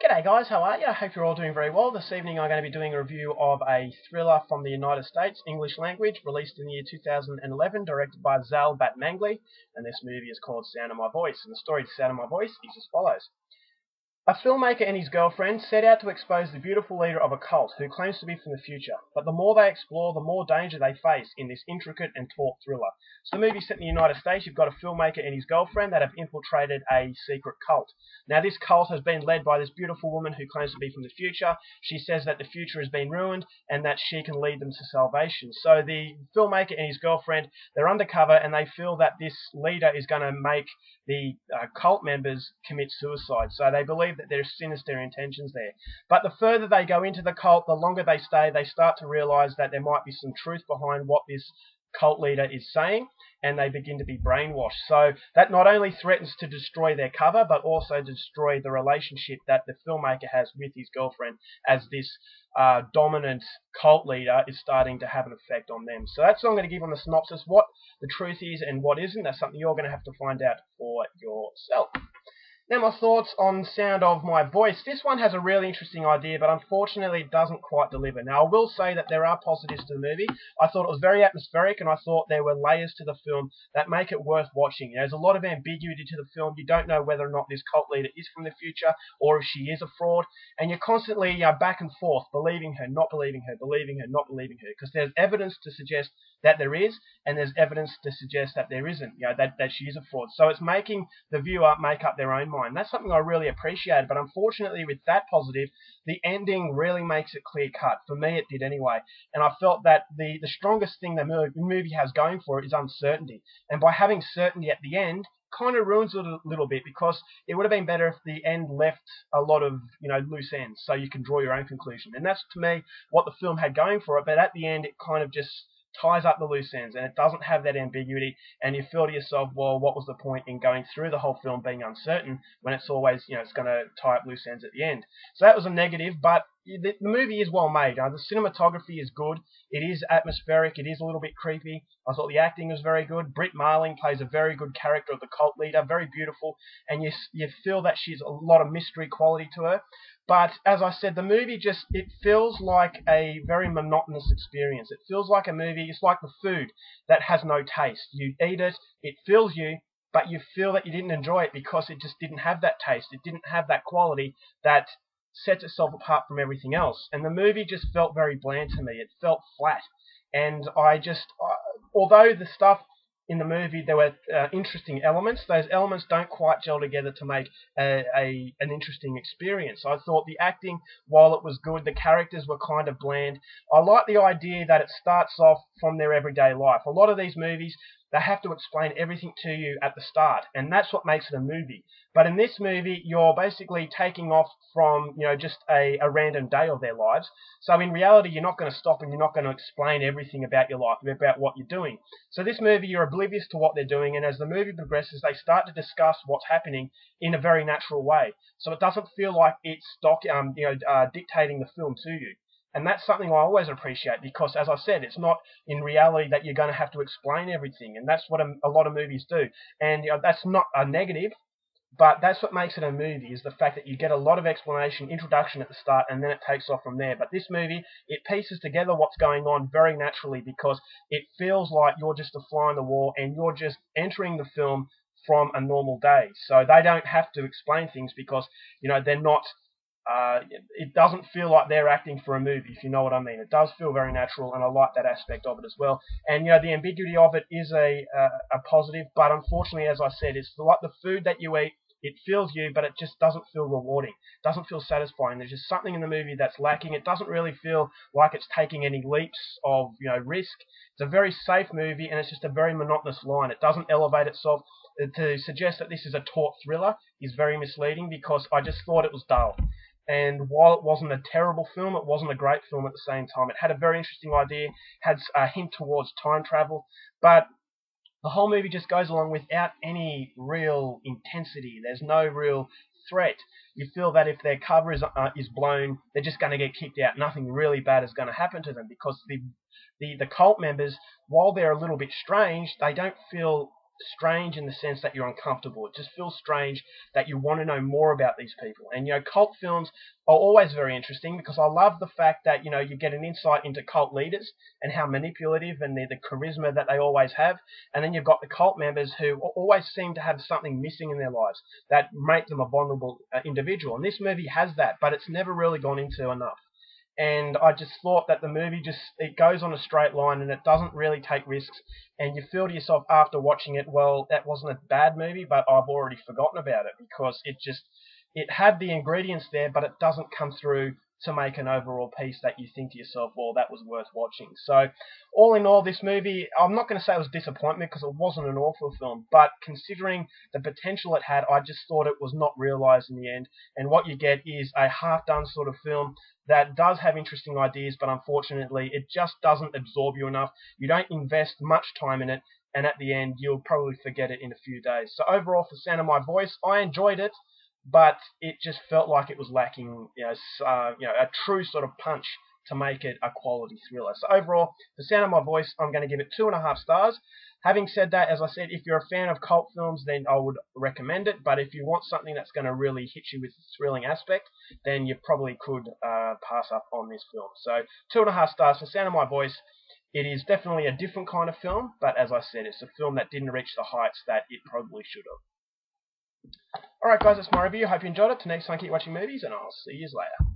G'day guys, how are you? I hope you're all doing very well. This evening I'm going to be doing a review of a thriller from the United States, English language, released in the year 2011, directed by Zal Batmanglij, and this movie is called Sound of My Voice. And the story to Sound of My Voice is as follows. A filmmaker and his girlfriend set out to expose the beautiful leader of a cult who claims to be from the future, but the more they explore, the more danger they face in this intricate and taut thriller. So the movie set in the United States. You've got a filmmaker and his girlfriend that have infiltrated a secret cult. Now this cult has been led by this beautiful woman who claims to be from the future. She says that the future has been ruined and that she can lead them to salvation. So the filmmaker and his girlfriend, they're undercover and they feel that this leader is going to make the cult members commit suicide. So they believe that there's sinister intentions there. But the further they go into the cult, the longer they stay, they start to realize that there might be some truth behind what this cult leader is saying, and they begin to be brainwashed. So that not only threatens to destroy their cover, but also destroy the relationship that the filmmaker has with his girlfriend, as this dominant cult leader is starting to have an effect on them. So that's what I'm going to give on the synopsis. What the truth is and what isn't, that's something you're going to have to find out for yourself. Now my thoughts on Sound of My Voice. This one has a really interesting idea, but unfortunately it doesn't quite deliver. Now I will say that there are positives to the movie. I thought it was very atmospheric, and I thought there were layers to the film that make it worth watching. There's a lot of ambiguity to the film. You don't know whether or not this cult leader is from the future, or if she is a fraud, and you're constantly back and forth, believing her, not believing her, believing her, not believing her, because there's evidence to suggest that there is, and there's evidence to suggest that there isn't, that she is a fraud. So it's making the viewer make up their own mind. That's something I really appreciated, but unfortunately with that positive, the ending really makes it clear cut. For me it did anyway, and I felt that the strongest thing the movie has going for it is uncertainty, and by having certainty at the end, kind of ruins it a little bit, because it would have been better if the end left a lot of loose ends so you can draw your own conclusion. And that's to me what the film had going for it, but at the end it kind of just ties up the loose ends, and it doesn't have that ambiguity, and you feel to yourself, well, what was the point in going through the whole film being uncertain when it's always, it's going to tie up loose ends at the end. So that was a negative, but the movie is well made. The cinematography is good. It is atmospheric. It is a little bit creepy. I thought the acting was very good. Britt Marling plays a very good character of the cult leader, very beautiful, and you feel that she's a lot of mystery quality to her. But as I said, the movie it feels like a very monotonous experience. It feels like a movie, it's like the food that has no taste. You eat it, it fills you, but you feel that you didn't enjoy it because it just didn't have that taste. It didn't have that quality that sets itself apart from everything else. And the movie just felt very bland to me. It felt flat. And although the stuff in the movie, there were interesting elements. Those elements don't quite gel together to make an interesting experience. I thought the acting, while it was good, the characters were kind of bland. I like the idea that it starts off from their everyday life. A lot of these movies, they have to explain everything to you at the start, and that's what makes it a movie. But in this movie, you're basically taking off from, just a random day of their lives. So in reality, you're not going to stop and you're not going to explain everything about your life, about what you're doing. So this movie, you're oblivious to what they're doing, and as the movie progresses, they start to discuss what's happening in a very natural way. So it doesn't feel like it's dictating the film to you. And that's something I always appreciate, because, as I said, it's not in reality that you're going to have to explain everything, and that's what a lot of movies do. And that's not a negative, but that's what makes it a movie, is the fact that you get a lot of explanation, introduction at the start, and then it takes off from there. But this movie, it pieces together what's going on very naturally, because it feels like you're just a fly on the wall, and you're just entering the film from a normal day. So they don't have to explain things, because, they're not... it doesn't feel like they're acting for a movie, if you know what I mean. It does feel very natural, and I like that aspect of it as well. And the ambiguity of it is a positive, but unfortunately, as I said, it's like the food that you eat. It fills you, but it just doesn't feel rewarding. It doesn't feel satisfying. There's just something in the movie that's lacking. It doesn't really feel like it's taking any leaps of risk. It's a very safe movie, and it's just a very monotonous line. It doesn't elevate itself. To suggest that this is a taut thriller is very misleading, because I just thought it was dull. And while it wasn't a terrible film, it wasn't a great film at the same time. It had a very interesting idea, had a hint towards time travel, but the whole movie just goes along without any real intensity. There's no real threat. You feel that if their cover is blown, they're just going to get kicked out. Nothing really bad is going to happen to them, because the cult members, while they're a little bit strange, they don't feel strange in the sense that you're uncomfortable. It just feels strange that you want to know more about these people. And, cult films are always very interesting because I love the fact that, you get an insight into cult leaders and how manipulative and the charisma that they always have. And then you've got the cult members who always seem to have something missing in their lives that make them a vulnerable individual. And this movie has that, but it's never really gone into enough. And I just thought that the movie it goes on a straight line and it doesn't really take risks, and you feel to yourself after watching it, well, that wasn't a bad movie, but I've already forgotten about it, because it had the ingredients there, but it doesn't come through to make an overall piece that you think to yourself, well, that was worth watching. So all in all, this movie, I'm not going to say it was a disappointment because it wasn't an awful film, but considering the potential it had, I just thought it was not realised in the end, and what you get is a half-done sort of film that does have interesting ideas, but unfortunately it just doesn't absorb you enough. You don't invest much time in it, and at the end you'll probably forget it in a few days. So overall, for Sound of My Voice, I enjoyed it, but it just felt like it was lacking, a true sort of punch to make it a quality thriller. So overall, for Sound of My Voice, I'm going to give it 2.5 stars. Having said that, as I said, if you're a fan of cult films, then I would recommend it. But if you want something that's going to really hit you with the thrilling aspect, then you probably could pass up on this film. So 2.5 stars for Sound of My Voice. It is definitely a different kind of film, but as I said, it's a film that didn't reach the heights that it probably should have. Alright guys, that's my review. Hope you enjoyed it. Till next time, keep watching movies, and I'll see you later.